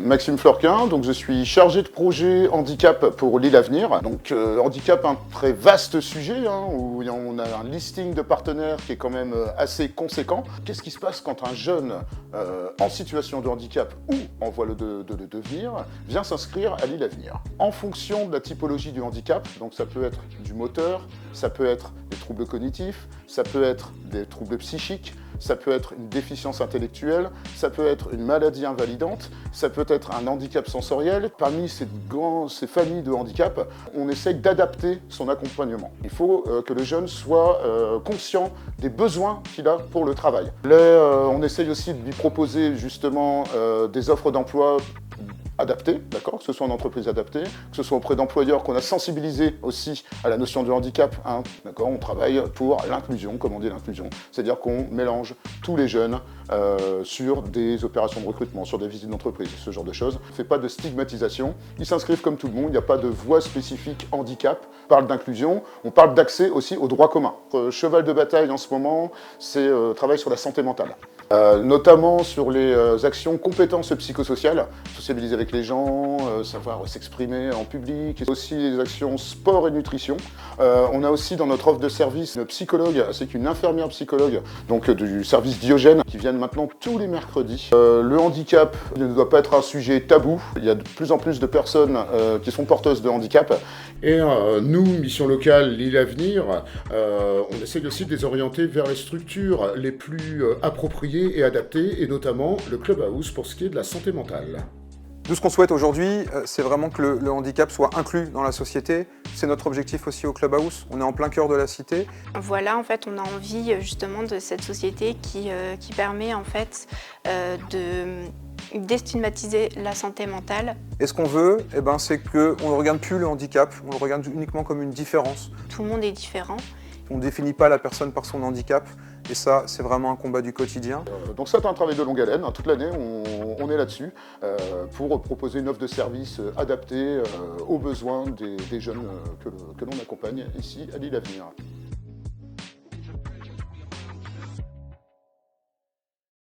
Maxime Florquin, donc je suis chargé de projet handicap pour l'île Avenir. Donc handicap, un très vaste sujet, où on a un listing de partenaires qui est quand même assez conséquent. Qu'est-ce qui se passe quand un jeune en situation de handicap ou en voie de le devenir vient s'inscrire à l'île Avenir? En fonction de la typologie du handicap, donc ça peut être du moteur, ça peut être des troubles cognitifs, ça peut être des troubles psychiques, ça peut être une déficience intellectuelle, ça peut être une maladie invalidante, ça peut être un handicap sensoriel. Parmi ces familles de handicap, on essaye d'adapter son accompagnement. Il faut que le jeune soit conscient des besoins qu'il a pour le travail. Là, on essaye aussi de lui proposer justement des offres d'emploi adaptées, d'accord, que ce soit en entreprise adaptée, que ce soit auprès d'employeurs qu'on a sensibilisés aussi à la notion de handicap, d'accord, on travaille pour l'inclusion, comme on dit l'inclusion, c'est-à-dire qu'on mélange tous les jeunes sur des opérations de recrutement, sur des visites d'entreprise, ce genre de choses. On ne fait pas de stigmatisation, ils s'inscrivent comme tout le monde, il n'y a pas de voie spécifique handicap. On parle d'inclusion, on parle d'accès aussi aux droits communs. Cheval de bataille en ce moment, c'est travail sur la santé mentale. Notamment sur les actions compétences psychosociales, sociabiliser avec les gens, savoir s'exprimer en public, et aussi les actions sport et nutrition. On a aussi dans notre offre de service une psychologue, c'est qu'une infirmière psychologue, donc du service Diogène, qui viennent maintenant tous les mercredis. Le handicap ne doit pas être un sujet tabou, il y a de plus en plus de personnes qui sont porteuses de handicap. Et nous, Mission Locale, l'île Avenir, on essaye aussi de les orienter vers les structures les plus appropriées et adaptées, et notamment le Clubhouse pour ce qui est de la santé mentale. Nous, ce qu'on souhaite aujourd'hui, c'est vraiment que le handicap soit inclus dans la société. C'est notre objectif aussi au Clubhouse. On est en plein cœur de la cité. Voilà, en fait, on a envie justement de cette société qui permet en fait de déstigmatiser la santé mentale. Et ce qu'on veut, c'est qu'on ne regarde plus le handicap, on le regarde uniquement comme une différence. Tout le monde est différent. On ne définit pas la personne par son handicap, et ça, c'est vraiment un combat du quotidien. Donc ça, c'est un travail de longue haleine. Toute l'année, on est là-dessus pour proposer une offre de service adaptée aux besoins des jeunes que l'on accompagne ici à l'île Avenir.